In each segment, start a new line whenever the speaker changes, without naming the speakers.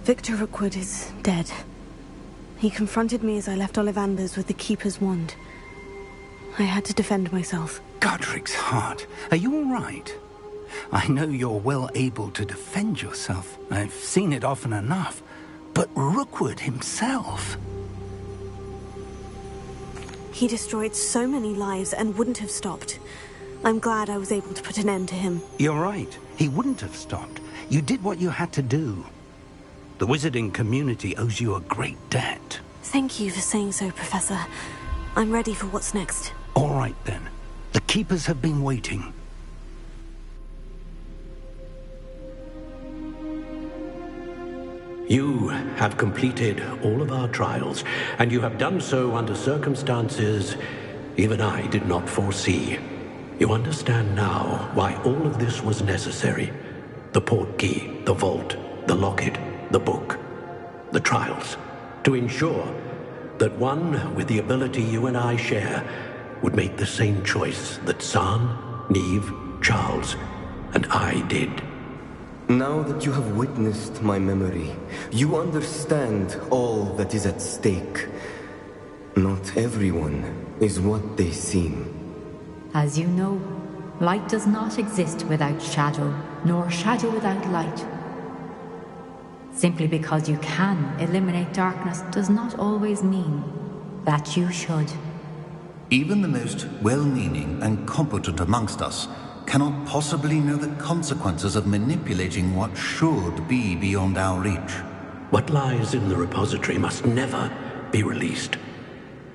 Victor Rookwood is dead. He confronted me as I left Ollivander's with the Keeper's wand. I had to defend myself.
Godric's heart. Are you all right? I know you're well able to defend yourself. I've seen it often enough. But Rookwood himself...
He destroyed so many lives and wouldn't have stopped. I'm glad I was able to put an end to him.
You're right. He wouldn't have stopped. You did what you had to do. The wizarding community owes you a great debt.
Thank you for saying so, Professor. I'm ready for what's next.
All right, then. The Keepers have been waiting.
You have completed all of our trials, and you have done so under circumstances even I did not foresee. You understand now why all of this was necessary. The portkey, the vault, the locket, the book, the trials, to ensure that one with the ability you and I share would make the same choice that San, Neve, Charles, and I did.
Now that you have witnessed my memory, you understand all that is at stake. Not everyone is what they seem.
As you know, light does not exist without shadow, nor shadow without light. Simply because you can eliminate darkness does not always mean that you should.
Even the most well-meaning and competent amongst us cannot possibly know the consequences of manipulating what should be beyond our reach.
What lies in the repository must never be released.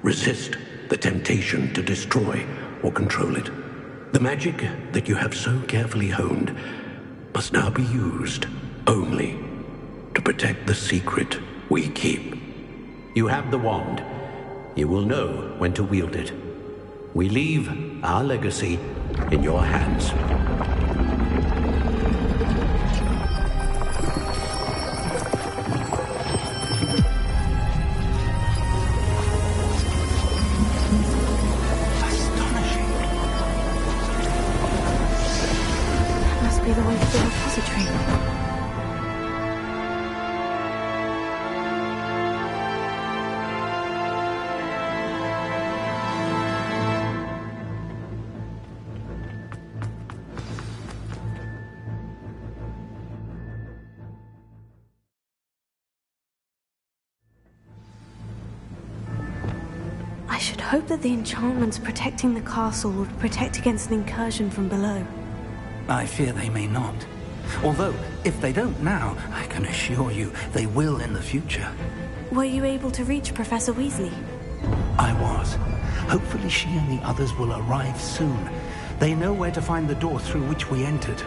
Resist the temptation to destroy or control it. The magic that you have so carefully honed must now be used only to protect the secret we keep. You have the wand. You will know when to wield it. We leave our legacy in your hands.
Astonishing.
That must be the way to the repository. I should hope that the enchantments protecting the castle would protect against an incursion from below.
I fear they may not. Although, if they don't now, I can assure you they will in the future.
Were you able to reach Professor Weasley?
I was. Hopefully she and the others will arrive soon. They know where to find the door through which we entered.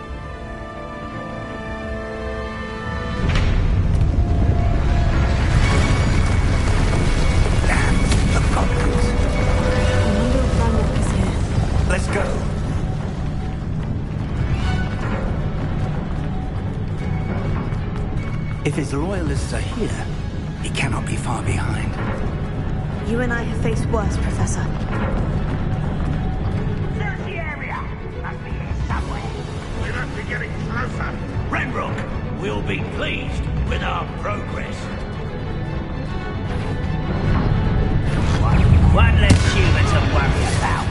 Let's go. If his loyalists are here, he cannot be far behind.
You and I have faced worse, Professor.
Search the area! Must be here somewhere. We must be getting closer.
Renbrook will be pleased with our progress. One less human to worry about.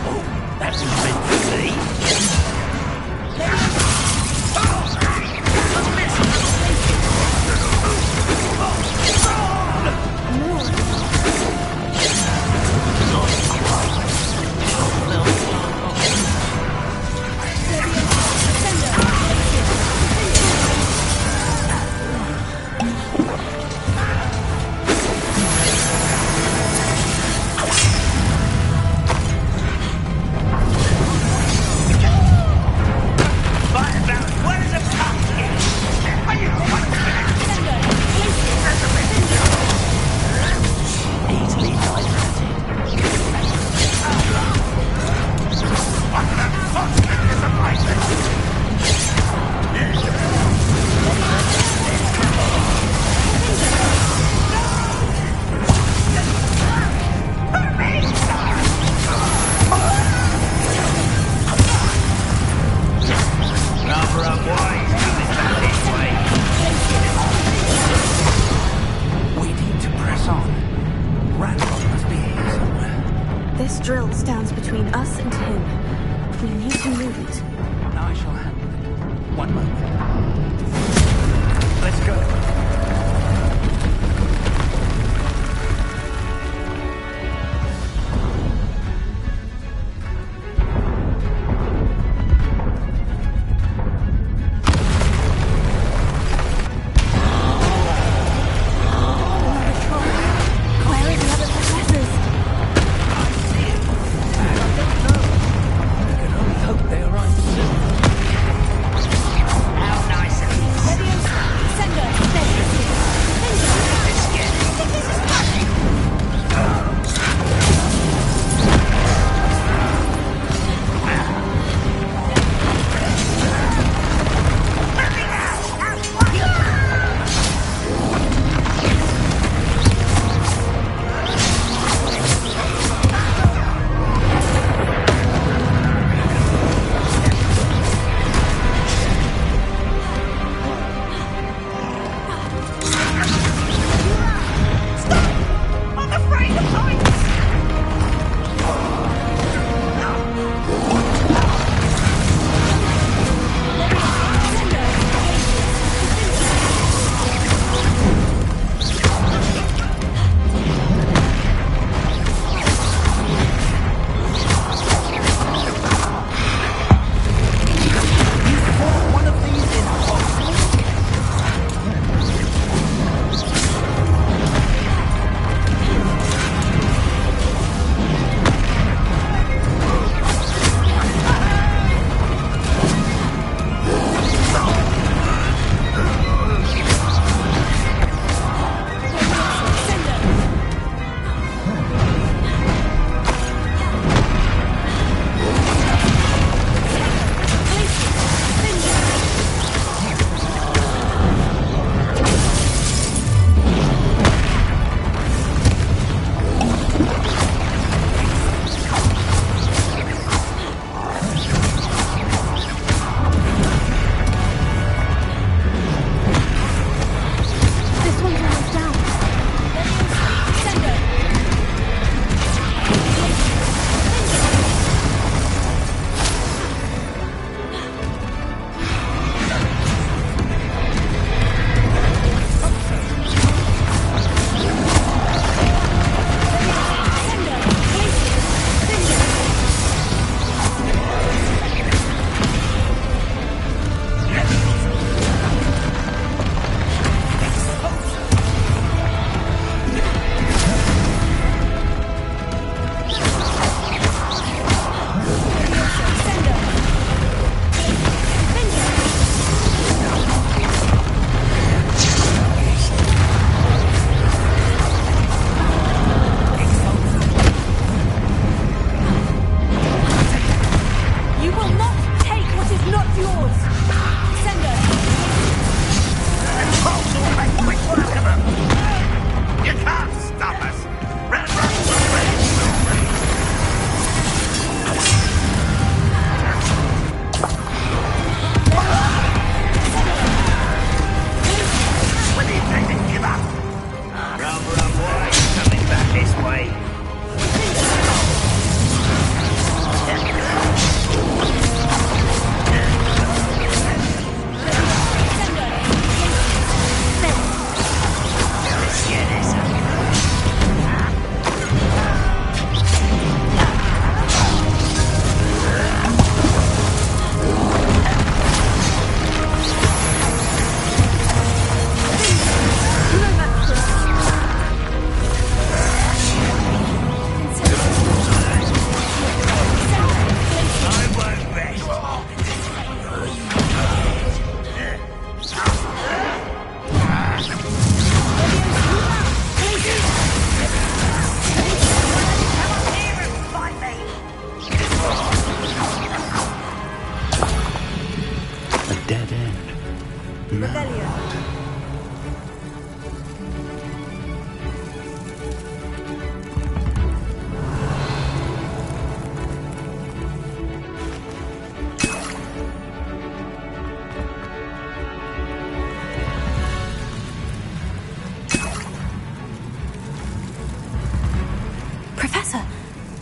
Oh, that's meant to be.
This drill stands between us and him. We need to move it.
I shall handle it. One moment. Let's go.
How nice of you.
Sender,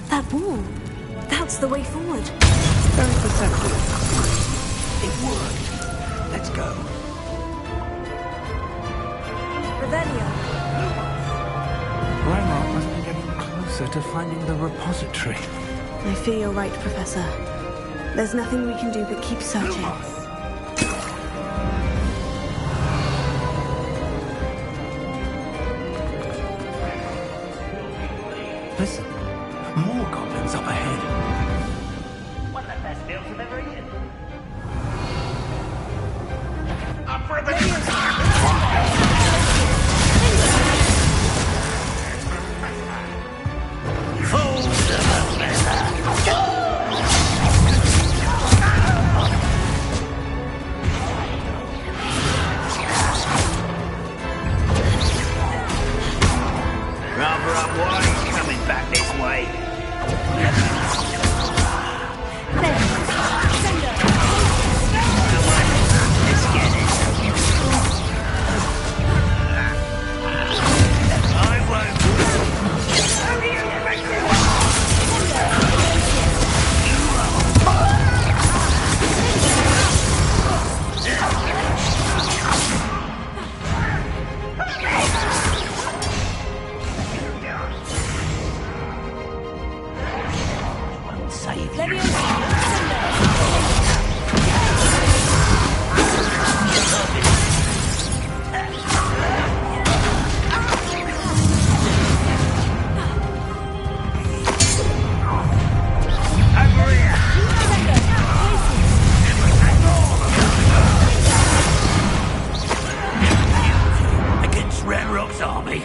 That wall. That's the way forward.
Very perceptive. It worked. Let's go.
Revelio.
Reinhardt must be getting closer to finding the repository.
I fear you're right, Professor. There's nothing we can do but keep searching.
Listen, more goblins up ahead.
One of the best meals I've ever eaten. Up for a bit.
Rather up wide, coming back this way. Let's get it. I won't. Against Red Rock's army.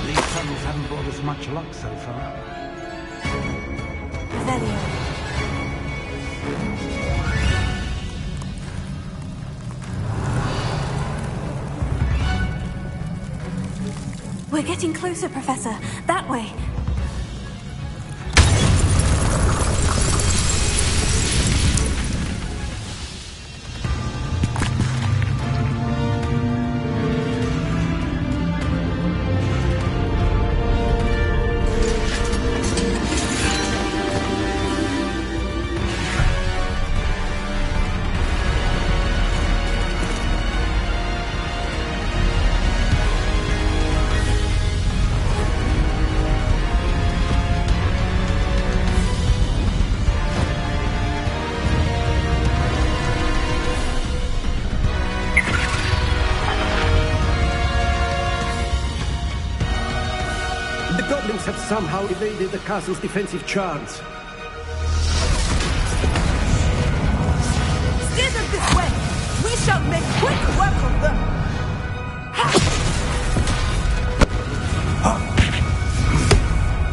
These tunnels haven't brought us much luck so far.
Revelio. We're getting closer, Professor. That way.
The goblins have somehow evaded the castle's defensive charms.
Steer them this way! We shall make quick work of them!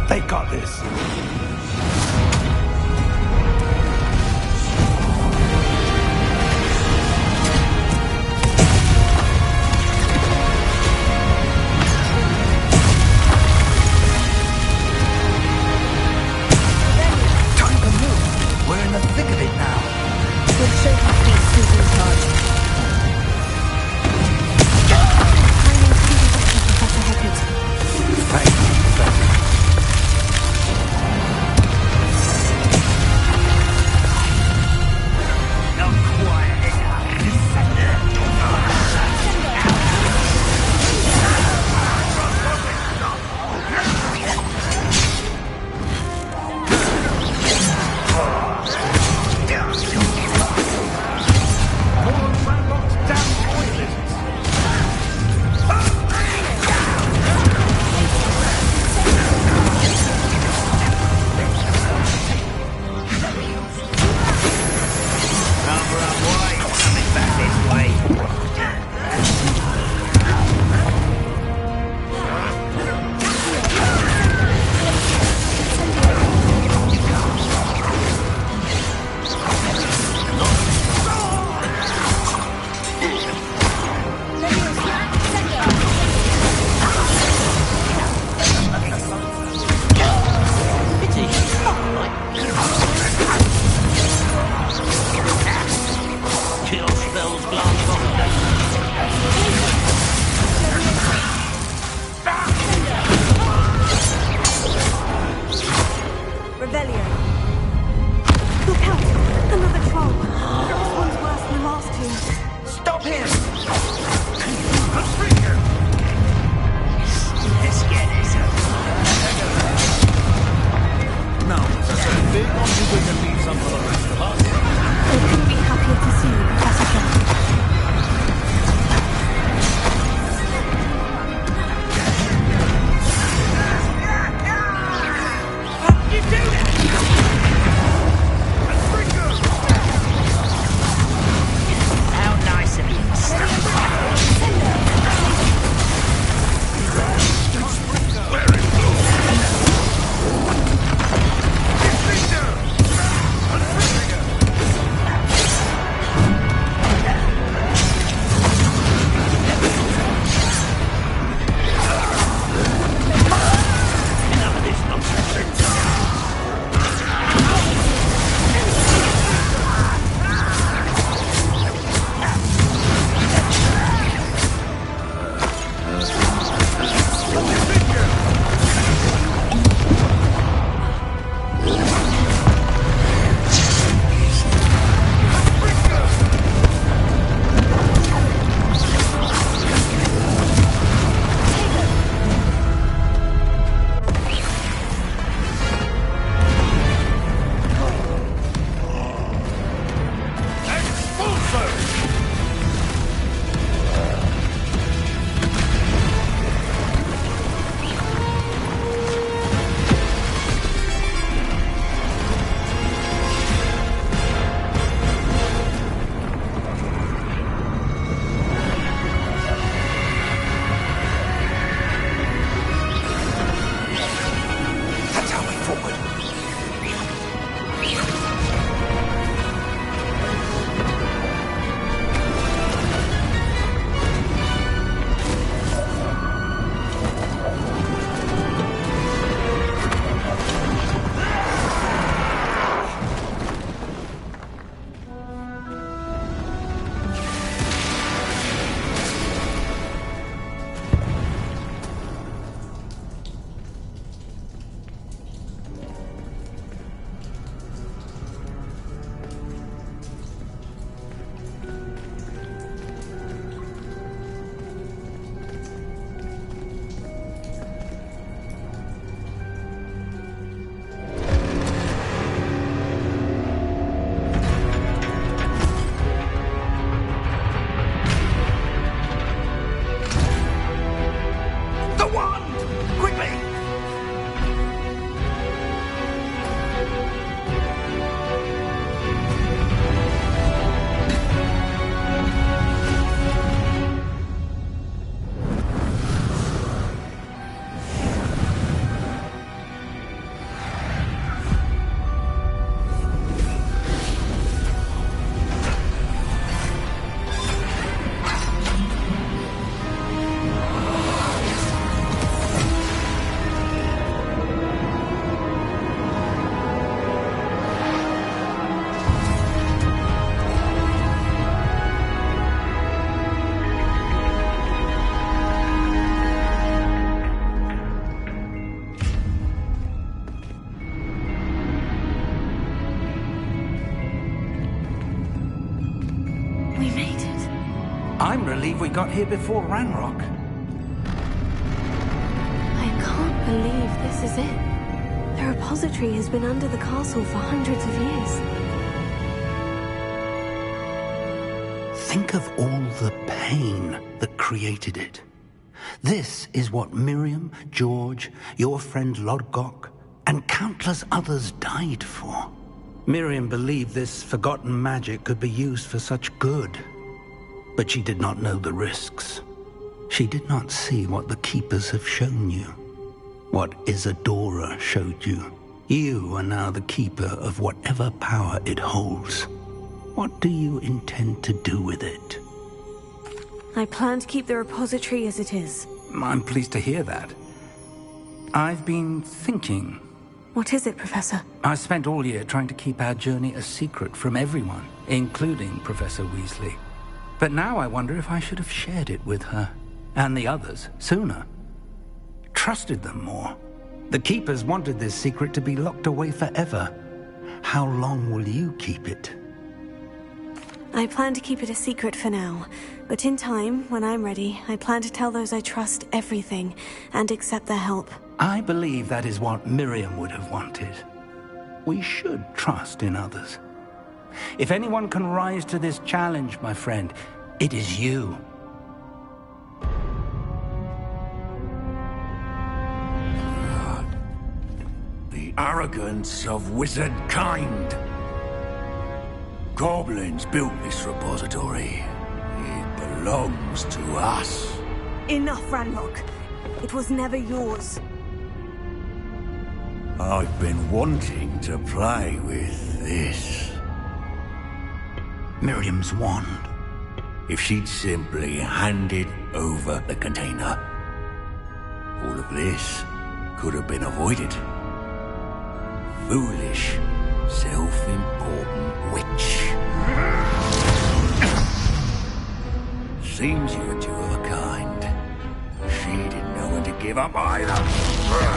They got this. Time to move. We're in the thick of it now.
We'll show you who's in charge. Timing's really better, Professor Hecat.
Thank you, Professor.
Chill spells blast off them.
Revelio. Look out! Another troll. This one's worse than the last two.
Stop him!
Now, Professor, big on you going to leave some for the rest of us.
I couldn't be happier to see you, Professor Johnson.
You do that! How nice of you.
Enough of this nonsense.
That's our way forward. The wand! Quickly!
We made it.
I'm relieved we got here before Ranrock.
I can't believe this is it. The repository has been under the castle for hundreds of years.
Think of all the pain that created it. This is what Miriam, George, your friend Lodgok, and countless others died for. Miriam believed this forgotten magic could be used for such good. But she did not know the risks. She did not see what the Keepers have shown you. What Isadora showed you. You are now the Keeper of whatever power it holds. What do you intend to do with it?
I plan to keep the repository as it is.
I'm pleased to hear that. I've been thinking.
What is it, Professor?
I spent all year trying to keep our journey a secret from everyone, including Professor Weasley. But now I wonder if I should have shared it with her, and the others, sooner. Trusted them more. The Keepers wanted this secret to be locked away forever. How long will you keep it?
I plan to keep it a secret for now, but in time, when I'm ready, I plan to tell those I trust everything, and accept their help.
I believe that is what Miriam would have wanted. We should trust in others. If anyone can rise to this challenge, my friend, it is you.
The arrogance of wizard kind. Goblins built this repository. It belongs to us.
Enough, Ranrock. It was never yours.
I've been wanting to play with this.
Miriam's wand.
If she'd simply handed over the container, all of this could have been avoided. Foolish, self-important witch. Seems you're two of a kind. She didn't know when to give up either.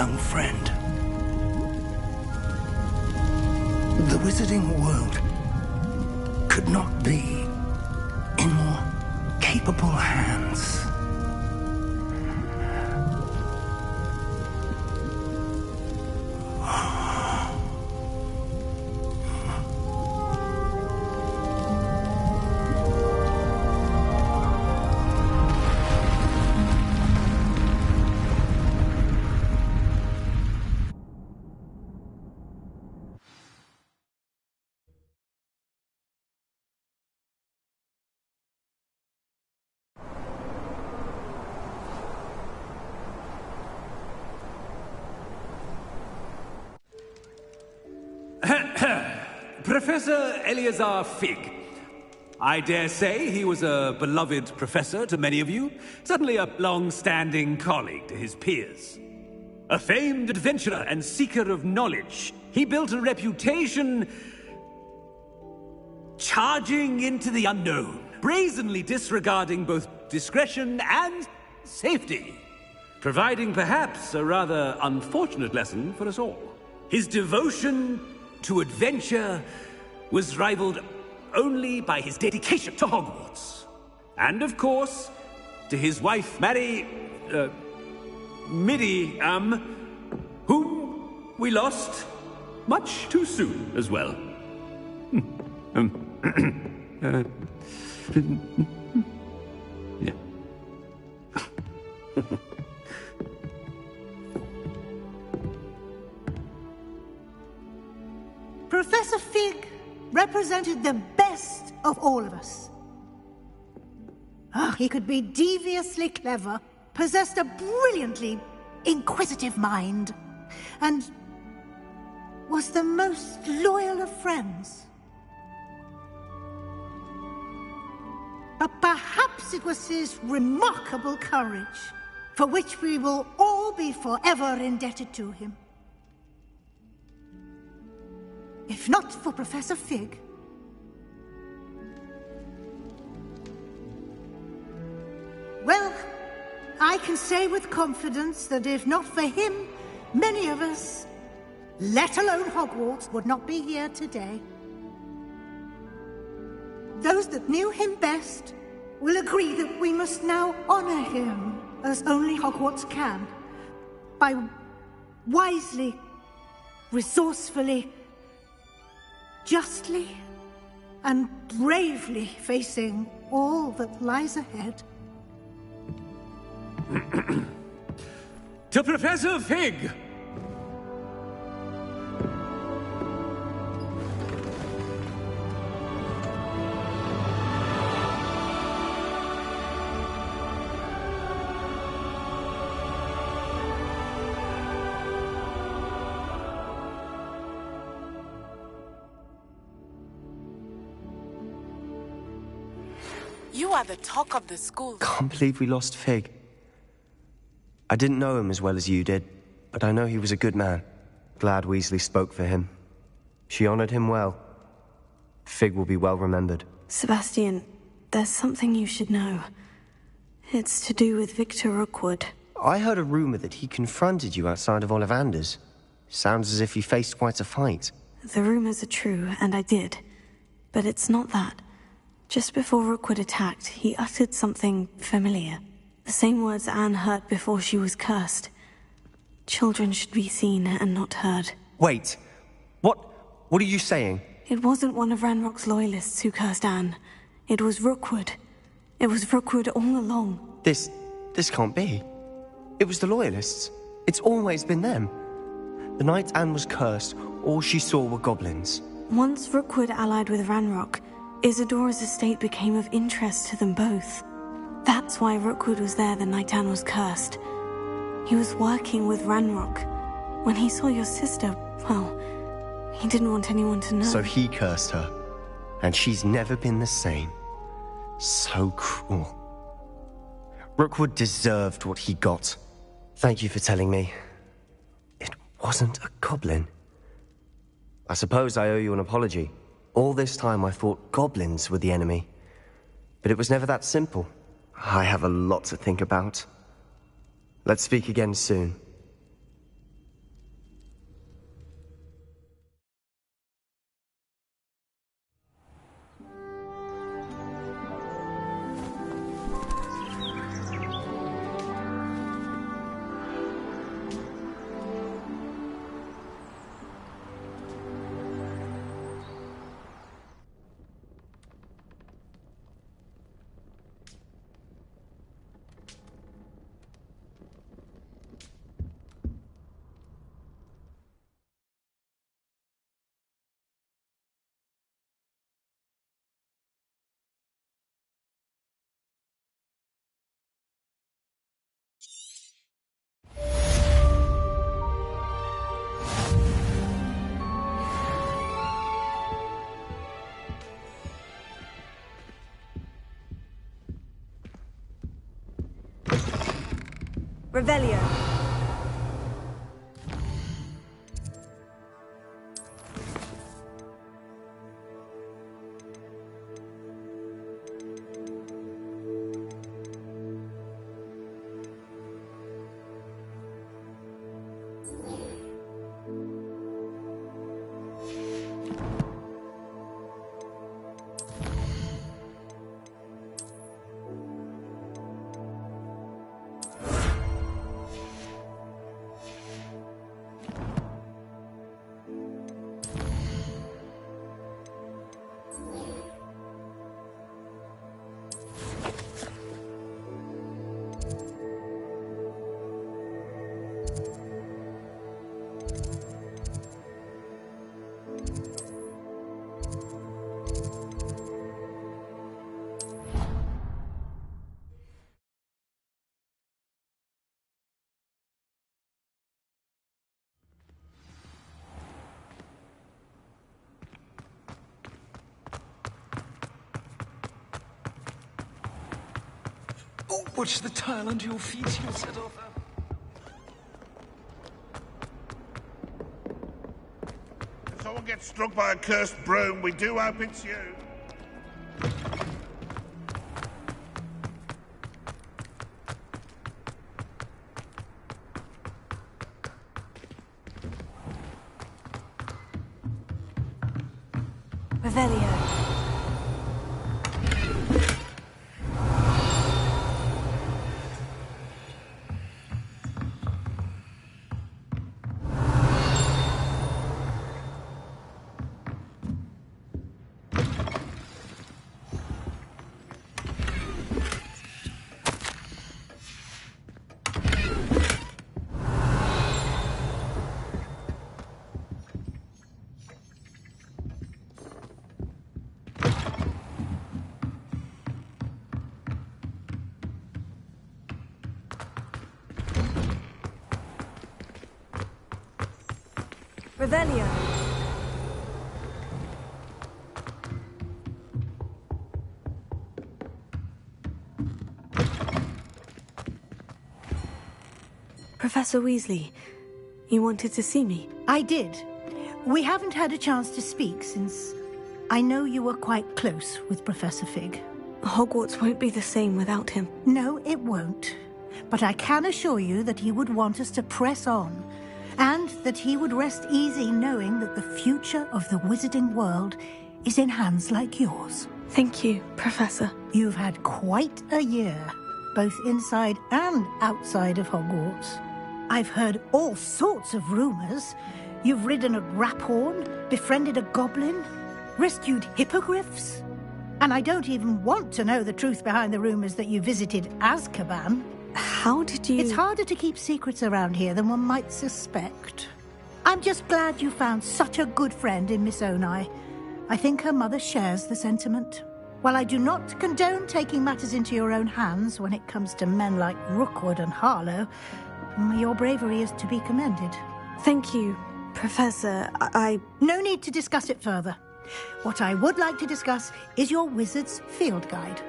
young friend. The wizarding world could not be in more capable hands.
Professor Eleazar Fig. I dare say he was a beloved professor to many of you, certainly a long-standing colleague to his peers. A famed adventurer and seeker of knowledge, he built a reputation charging into the unknown, brazenly disregarding both discretion and safety, providing perhaps a rather unfortunate lesson for us all. His devotion to adventure was rivaled only by his dedication to Hogwarts. And of course, to his wife, Midi, whom we lost much too soon as well. Yeah.
Professor Fig represented the best of all of us. He could be deviously clever, possessed a brilliantly inquisitive mind, and was the most loyal of friends. But perhaps it was his remarkable courage, for which we will all be forever indebted to him. If not for Professor Fig, well, I can say with confidence that if not for him, many of us, let alone Hogwarts, would not be here today. Those that knew him best will agree that we must now honor him as only Hogwarts can, by wisely, resourcefully, justly and bravely facing all that lies ahead.
To Professor Fig!
You are the talk of the school.
Can't believe we lost Fig. I didn't know him as well as you did, but I know he was a good man. Glad Weasley spoke for him. She honored him well. Fig will be well remembered.
Sebastian, there's something you should know. It's to do with Victor Rookwood.
I heard a rumor that he confronted you outside of Ollivander's. Sounds as if he faced quite a fight.
The rumors are true, and I did. But it's not that. Just before Rookwood attacked, he uttered something familiar. The same words Anne heard before she was cursed. Children should be seen and not heard.
Wait. What are you saying?
It wasn't one of Ranrock's loyalists who cursed Anne. It was Rookwood. It was Rookwood all along.
This can't be. It was the loyalists. It's always been them. The night Anne was cursed, all she saw were goblins.
Once Rookwood allied with Ranrock, Isadora's estate became of interest to them both. That's why Rookwood was there the night Anne was cursed. He was working with Ranrock. When he saw your sister, well, he didn't want anyone to know.
So he cursed her, and she's never been the same. So cruel. Rookwood deserved what he got. Thank you for telling me. It wasn't a goblin. I suppose I owe you an apology. All this time I thought goblins were the enemy. But it was never that simple. I have a lot to think about. Let's speak again soon.
Revelio.
Watch the tile under your feet, you'll set off.
If someone gets struck by a cursed broom, we do hope it's you.
Revelio.
Revelio.
Professor Weasley, you wanted to see me?
I did. We haven't had a chance to speak since I know you were quite close with Professor Fig.
Hogwarts won't be the same without him.
No, it won't. But I can assure you that he would want us to press on, and that he would rest easy knowing that the future of the wizarding world is in hands like yours.
Thank you, Professor.
You've had quite a year, both inside and outside of Hogwarts. I've heard all sorts of rumors. You've ridden a graphorn, befriended a goblin, rescued hippogriffs. And I don't even want to know the truth behind the rumors that you visited Azkaban.
How did you...
It's harder to keep secrets around here than one might suspect. I'm just glad you found such a good friend in Miss Onai. I think her mother shares the sentiment. While I do not condone taking matters into your own hands when it comes to men like Rookwood and Harlow, your bravery is to be commended.
Thank you, Professor.
No need to discuss it further. What I would like to discuss is your wizard's field guide.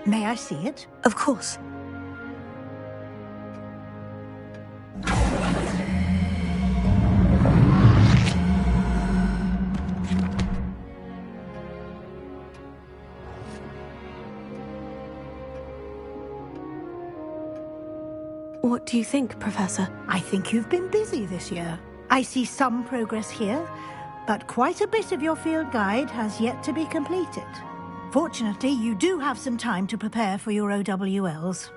May I see it?
Of course. What do you think, Professor?
I think you've been busy this year. I see some progress here, but quite a bit of your field guide has yet to be completed. Fortunately, you do have some time to prepare for your OWLs.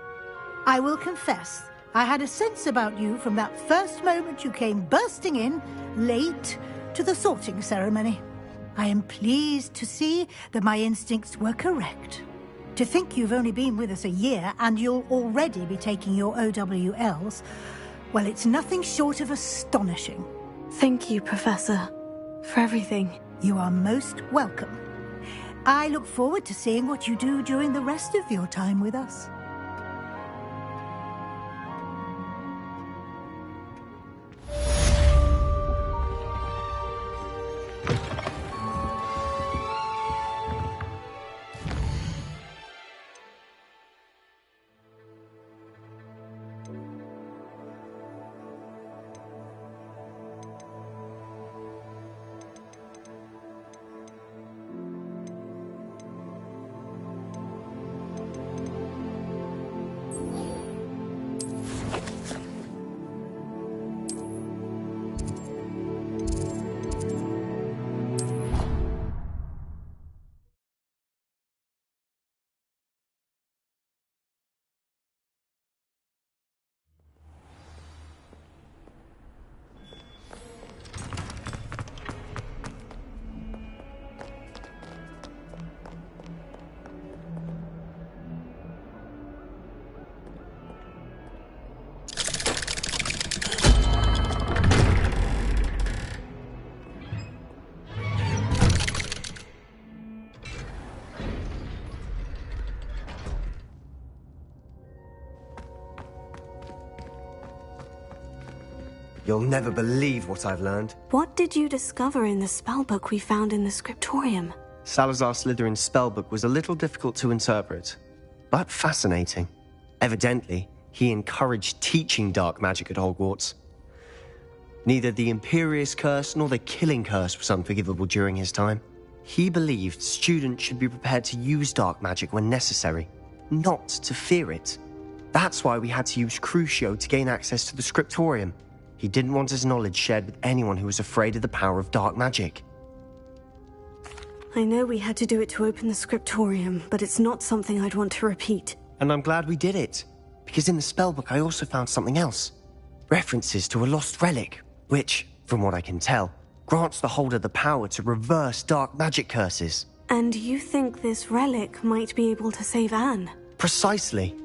I will confess, I had a sense about you from that first moment you came bursting in, late, to the sorting ceremony. I am pleased to see that my instincts were correct. To think you've only been with us a year and you'll already be taking your OWLs, well, it's nothing short of astonishing.
Thank you, Professor, for everything.
You are most welcome. I look forward to seeing what you do during the rest of your time with us.
You'll never believe what I've learned.
What did you discover in the spellbook we found in the scriptorium?
Salazar Slytherin's spellbook was a little difficult to interpret, but fascinating. Evidently, he encouraged teaching dark magic at Hogwarts. Neither the Imperious Curse nor the Killing Curse was unforgivable during his time. He believed students should be prepared to use dark magic when necessary, not to fear it. That's why we had to use Crucio to gain access to the scriptorium. He didn't want his knowledge shared with anyone who was afraid of the power of dark magic.
I know we had to do it to open the scriptorium, but it's not something I'd want to repeat.
And I'm glad we did it, because in the spellbook I also found something else. References to a lost relic, which, from what I can tell, grants the holder the power to reverse dark magic curses.
And you think this relic might be able to save Anne?
Precisely.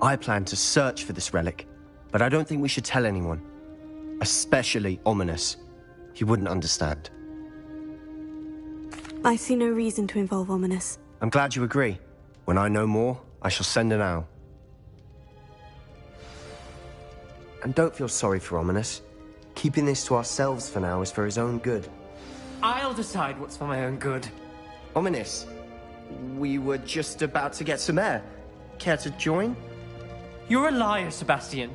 I plan to search for this relic, but I don't think we should tell anyone. Especially Ominous. He wouldn't understand.
I see no reason to involve Ominous.
I'm glad you agree. When I know more, I shall send an owl. And don't feel sorry for Ominous. Keeping this to ourselves for now is for his own good.
I'll decide what's for my own good.
Ominous, we were just about to get some air. Care to join?
You're a liar, Sebastian.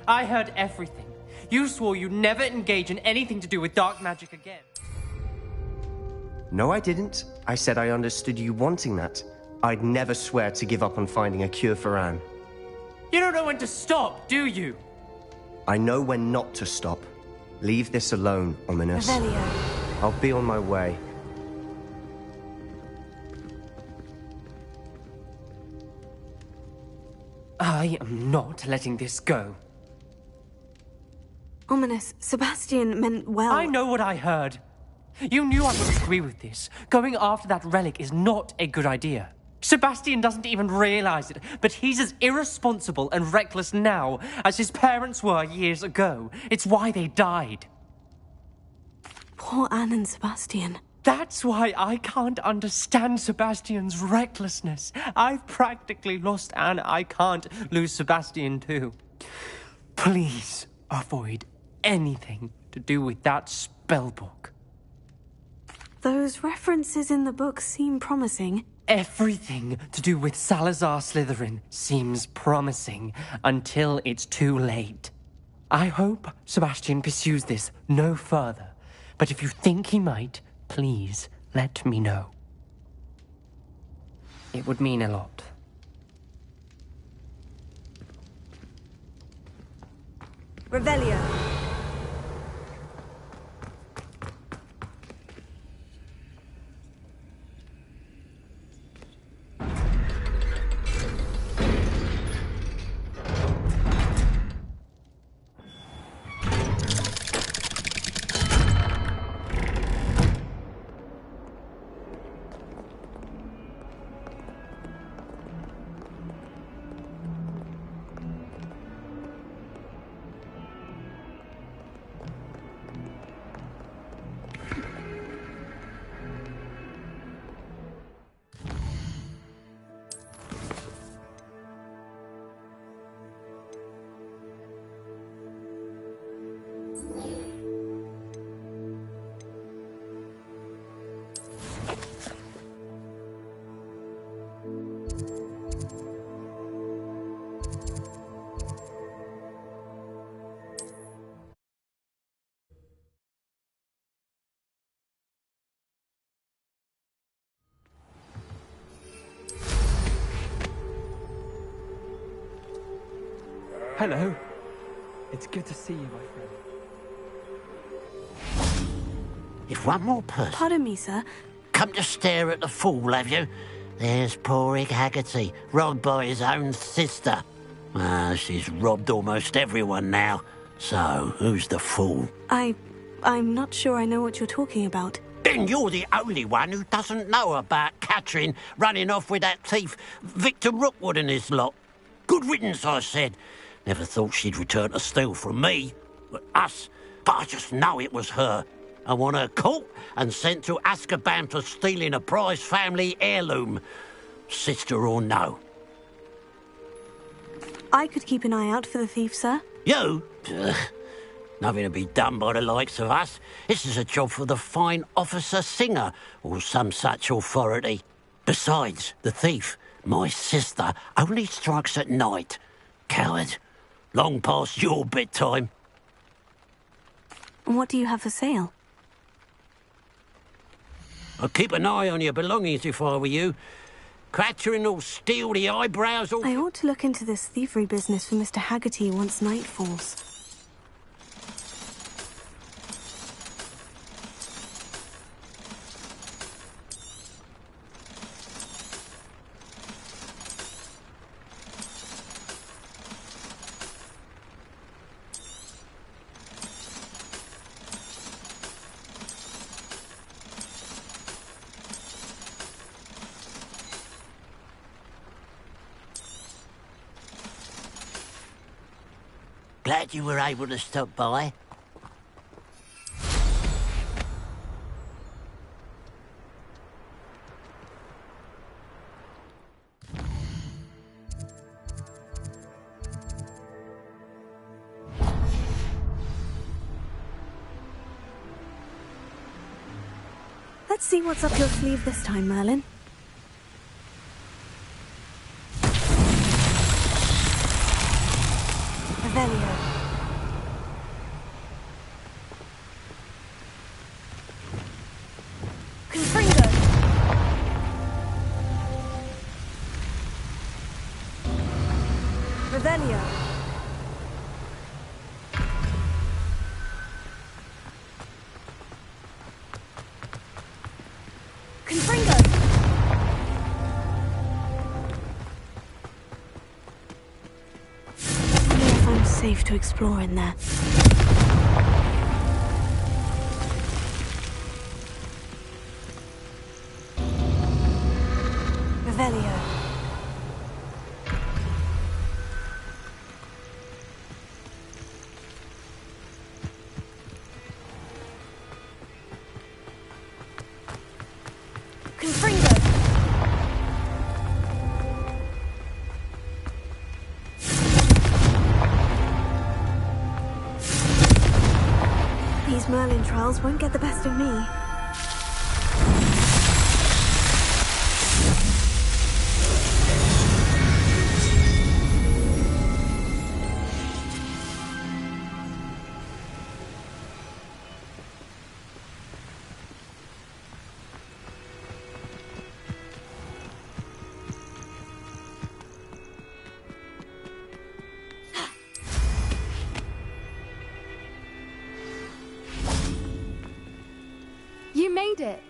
I heard everything. You swore you'd never engage in anything to do with dark magic again.
No, I didn't. I said I understood you wanting that. I'd never swear to give up on finding a cure for Anne.
You don't know when to stop, do you?
I know when not to stop. Leave this alone, Ominous.
Revelio.
I'll be on my way.
I am not letting this go.
Ominous, Sebastian meant well.
I know what I heard. You knew I would agree with this. Going after that relic is not a good idea. Sebastian doesn't even realize it, but he's as irresponsible and reckless now as his parents were years ago. It's why they died.
Poor Anne and Sebastian.
That's why I can't understand Sebastian's recklessness. I've practically lost Anne. I can't lose Sebastian too. Please avoid anything to do with that spellbook.
Those references in the book seem promising.
Everything to do with Salazar Slytherin seems promising until it's too late. I hope Sebastian pursues this no further, but if you think he might, please let me know. It would mean a lot.
Revelio.
Hello. It's good to see you, my friend.
If one more person...
Pardon me, sir.
Come to stare at the fool, have you? There's poor Ig Haggerty, robbed by his own sister. She's robbed almost everyone now. So, who's the fool?
I'm not sure I know what you're talking about.
Then you're the only one who doesn't know about Catherine running off with that thief, Victor Rookwood and his lot. Good riddance, I said. Never thought she'd return to steal from me, us, but I just know it was her. I want her caught and sent to Azkaban for stealing a prized family heirloom, sister or no.
I could keep an eye out for the thief, sir.
You? Nothing to be done by the likes of us. This is a job for the fine officer Singer, or some such authority. Besides, the thief, my sister, only strikes at night. Coward. Long past your bedtime.
What do you have for sale?
I'd keep an eye on your belongings if I were you. Clattering all steel, the eyebrows all...
I ought to look into this thievery business for Mr. Haggerty once night falls.
Glad you were able to stop by.
Let's see what's up your sleeve this time, Merlin. Revelio. Confringo. Revelio. Confringo. Safe to explore in there. Revelio. Confringo. These Merlin trials won't get the best of me.
You made it.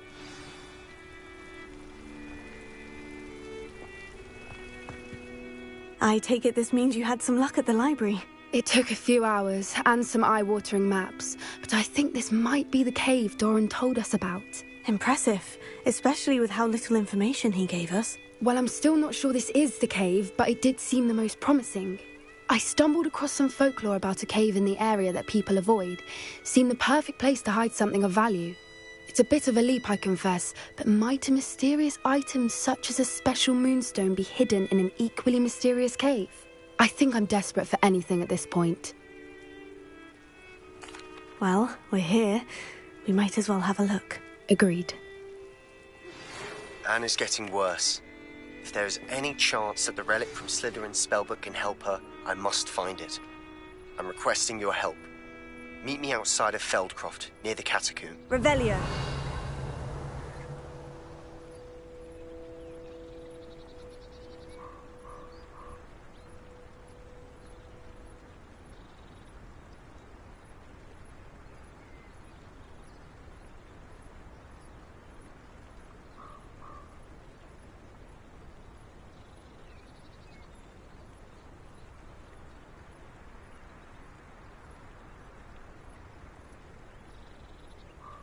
I take it this means you had some luck at the library.
It took a few hours and some eye-watering maps, but I think this might be the cave Doran told us about.
Impressive, especially with how little information he gave us.
Well, I'm still not sure this is the cave, but it did seem the most promising. I stumbled across some folklore about a cave in the area that people avoid. Seemed the perfect place to hide something of value. It's a bit of a leap, I confess, but might a mysterious item such as a special moonstone be hidden in an equally mysterious cave? I think I'm desperate for anything at this point.
Well, we're here. We might as well have a look.
Agreed.
Anne is getting worse. If there is any chance that the relic from Slytherin's spellbook can help her, I must find it. I'm requesting your help. Meet me outside of Feldcroft, near the catacomb.
Revelio.